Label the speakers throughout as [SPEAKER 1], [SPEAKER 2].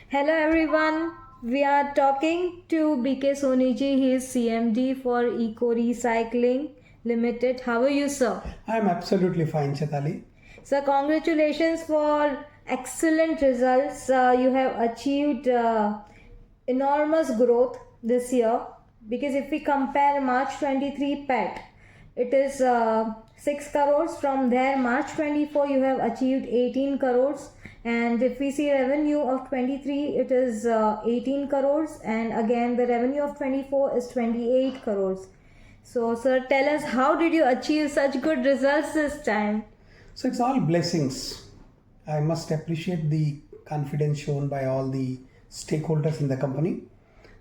[SPEAKER 1] Hello everyone. We are talking to BK Soni ji. He is CMD for Eco Recycling Limited. How are you, sir?
[SPEAKER 2] I'm absolutely fine, Chetali.
[SPEAKER 1] Sir, congratulations for excellent results. You have achieved enormous growth this year because if we compare March 23 PET, it is 6 crores. From there, March 24, you have achieved 18 crores. And if we see revenue of 23, it is 18 crores. And again, the revenue of 24 is 28 crores. So, sir, tell us, how did you achieve such good results this time?
[SPEAKER 2] So it's all blessings. I must appreciate the confidence shown by all the stakeholders in the company.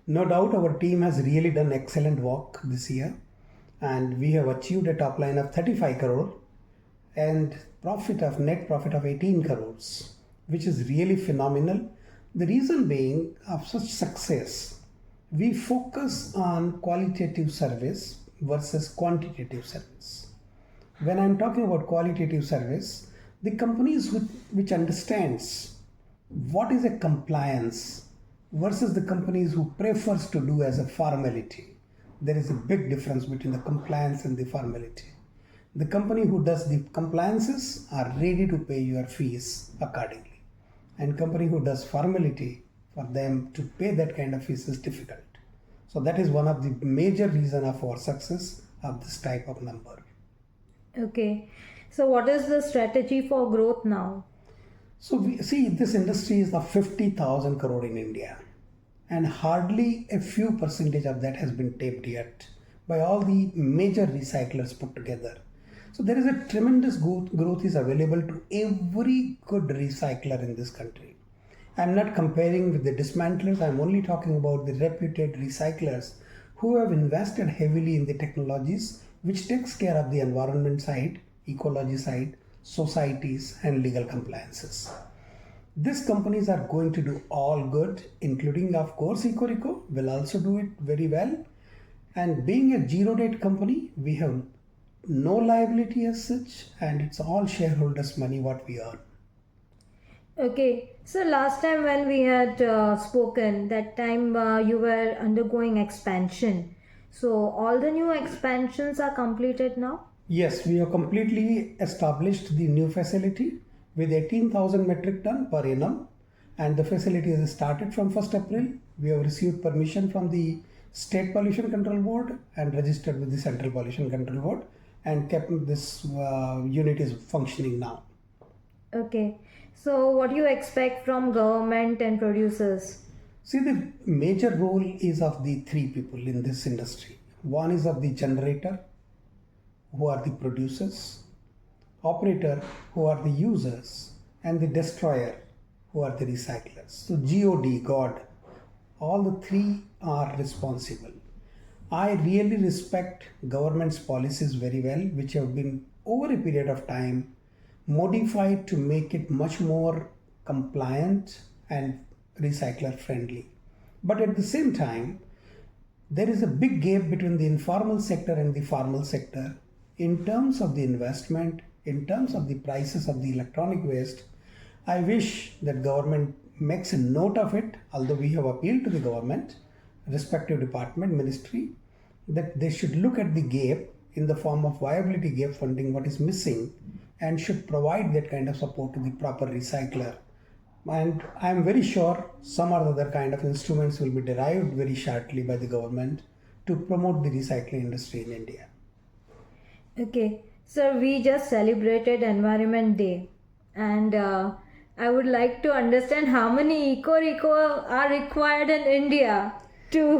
[SPEAKER 2] No doubt our team has really done excellent work this year, and we have achieved a top line of 35 crore and net profit of 18 crores, which is really phenomenal. The reason being of such success, we focus on qualitative service versus quantitative service. When I'm talking about qualitative service, the companies which understands what is a compliance versus the companies who prefers to do as a formality. There is a big difference between the compliance and the formality. The company who does the compliances are ready to pay your fees accordingly. And company who does formality, for them to pay that kind of fees is difficult. So that is one of the major reason of our success of this type of number.
[SPEAKER 1] Okay. So what is the strategy for growth now?
[SPEAKER 2] So we see this industry is of 50,000 crore in India, and hardly a few percentage of that has been tapped yet by all the major recyclers put together. So there is a tremendous growth is available to every good recycler in this country. I'm not comparing with the dismantlers, I'm only talking about the reputed recyclers who have invested heavily in the technologies which takes care of the environment side, ecology side, societies and legal compliances. These companies are going to do all good, including of course Ecorico will also do it very well. And being a zero date company, we have no liability as such, and it's all shareholders' money what we earn.
[SPEAKER 1] Okay, so last time when we had spoken, that time you were undergoing expansion. So all the new expansions are completed now?
[SPEAKER 2] Yes, we have completely established the new facility with 18,000 metric ton per annum, and the facility has started from 1st April. We have received permission from the State Pollution Control Board and registered with the Central Pollution Control Board, and kept this unit is functioning now.
[SPEAKER 1] Okay, so what do you expect from government and producers?
[SPEAKER 2] See, the major role is of the three people in this industry. One is of the generator, who are the producers, operator, who are the users, and the destroyer, who are the recyclers. So God, all the three are responsible. I really respect government's policies very well, which have been over a period of time modified to make it much more compliant and recycler friendly. But at the same time, there is a big gap between the informal sector and the formal sector in terms of the investment, in terms of the prices of the electronic waste. I wish that government makes a note of it, although we have appealed to the government, respective department, ministry, that they should look at the gap in the form of viability gap funding, what is missing, and should provide that kind of support to the proper recycler. And I am very sure some or other kind of instruments will be derived very shortly by the government to promote the recycling industry in India.
[SPEAKER 1] Okay, so we just celebrated Environment Day, and I would like to understand how many eco are required in India to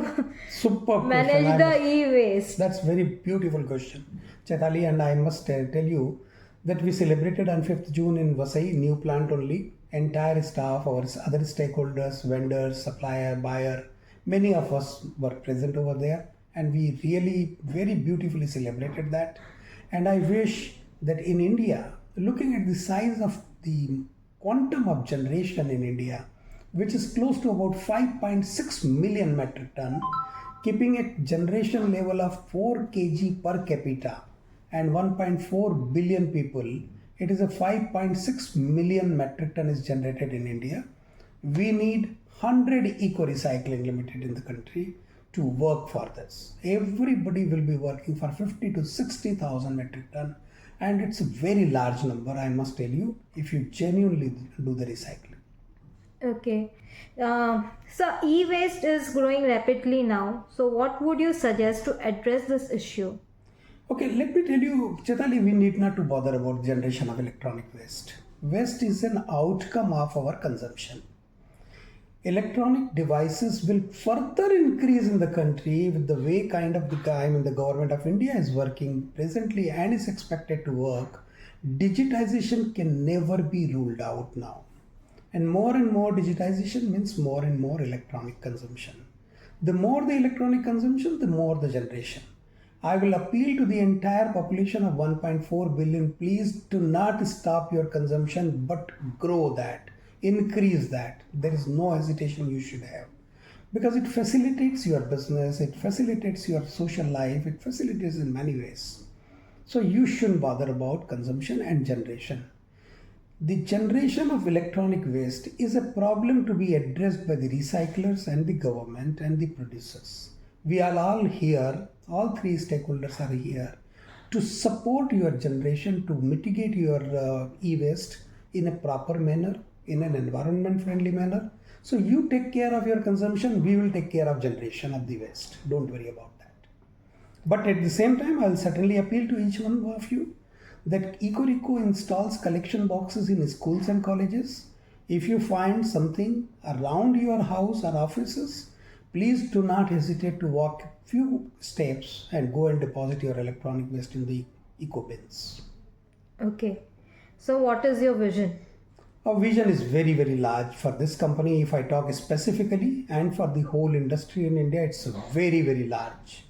[SPEAKER 1] manage the e-waste.
[SPEAKER 2] That's very beautiful question, Chetali, and I must tell you that we celebrated on 5th June in Vasai, new plant only. Entire staff, our other stakeholders, vendors, supplier, buyer, many of us were present over there, and we really very beautifully celebrated that. And I wish that in India, looking at the size of the quantum of generation in India, which is close to about 5.6 million metric ton, keeping a generation level of 4 kg per capita and 1.4 billion people, it is a 5.6 million metric ton is generated in India. We need 100 Eco Recycling Limited in the country to work for this. Everybody will be working for 50 to 60,000 metric ton, and it's a very large number, I must tell you, if you genuinely do the recycling.
[SPEAKER 1] Okay. So e-waste is growing rapidly now. So what would you suggest to address this issue?
[SPEAKER 2] Okay, let me tell you, Chetali, we need not to bother about generation of electronic waste. Waste is an outcome of our consumption. Electronic devices will further increase in the country with the way the government of India is working presently and is expected to work. Digitization can never be ruled out now. And more digitization means more and more electronic consumption. The more the electronic consumption, the more the generation. I will appeal to the entire population of 1.4 billion, please do not stop your consumption but grow that, increase that. There is no hesitation you should have. Because it facilitates your business, it facilitates your social life, it facilitates in many ways. So you shouldn't bother about consumption and generation. The generation of electronic waste is a problem to be addressed by the recyclers and the government and the producers. We are all here, all three stakeholders are here to support your generation, to mitigate your e-waste in a proper manner, in an environment friendly manner. So you take care of your consumption, we will take care of generation of the waste. Don't worry about that. But at the same time, I will certainly appeal to each one of you that Ecorico installs collection boxes in schools and colleges. If you find something around your house or offices, please do not hesitate to walk a few steps and go and deposit your electronic waste in the eco bins.
[SPEAKER 1] Okay. So what is your vision?
[SPEAKER 2] Our vision is very, very large for this company. If I talk specifically, and for the whole industry in India, it's very, very large.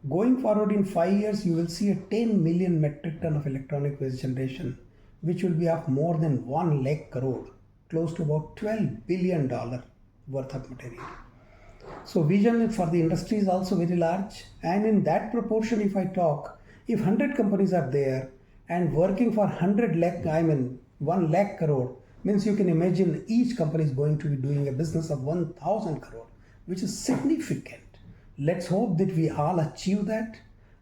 [SPEAKER 2] Going forward in 5 years, you will see a 10 million metric ton of electronic waste generation, which will be of more than 1 lakh crore, close to about $12 billion worth of material. So vision for the industry is also very large, and in that proportion, if 100 companies are there and working for 1 lakh crore, means you can imagine each company is going to be doing a business of 1,000 crore, which is significant. Let's hope that we all achieve that.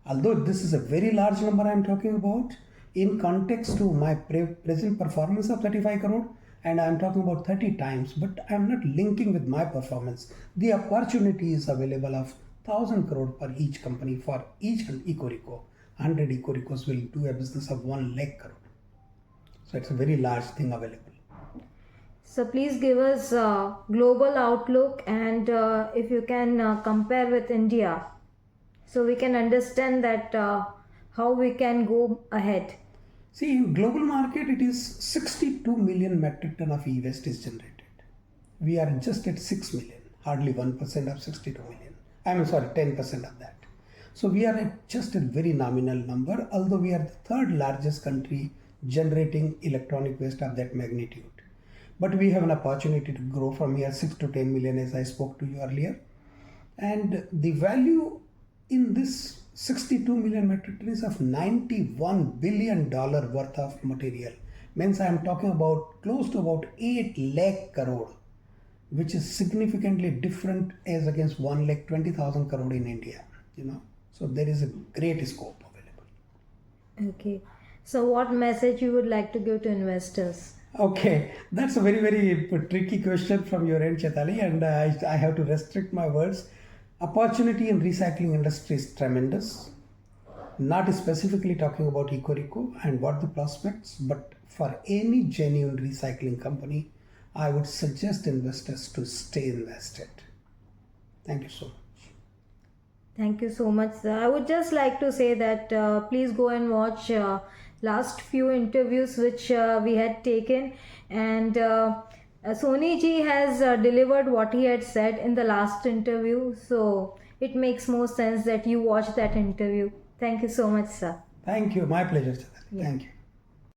[SPEAKER 2] Although this is a very large number I am talking about, in context to my present performance of 35 crore, and I am talking about 30 times, but I am not linking with my performance. The opportunity is available of 1,000 crore per each company for each Ecorico. 100 Ecoricos will do a business of 1 lakh crore. So it's a very large thing available.
[SPEAKER 1] So please give us a global outlook, and if you can compare with India, so we can understand that how we can go ahead.
[SPEAKER 2] See, in global market, it is 62 million metric ton of e-waste is generated. We are just at 6 million, hardly 1% of 62 million. I'm sorry, 10% of that. So we are at just a very nominal number, although we are the third largest country generating electronic waste of that magnitude. But we have an opportunity to grow from here 6 to 10 million, as I spoke to you earlier. And the value in this 62 million metric tons of $91 billion worth of material. Means I am talking about close to about 8 lakh crore, which is significantly different as against 1,20,000 crore in India. So there is a great scope available.
[SPEAKER 1] Okay. So what message you would like to give to investors?
[SPEAKER 2] Okay, that's a very, very tricky question from your end, Chetali, and I have to restrict my words. Opportunity in recycling industry is tremendous. Not specifically talking about Ecorico and what the prospects, but for any genuine recycling company, I would suggest investors to stay invested. Thank you so much.
[SPEAKER 1] Thank you so much, sir. I would just like to say that please go and watch last few interviews which we had taken, and Soni ji has delivered what he had said in the last interview, so it makes more sense that you watch that interview. Thank you so much, sir.
[SPEAKER 2] Thank you. My pleasure, Chetali.
[SPEAKER 1] Yeah.
[SPEAKER 2] Thank you.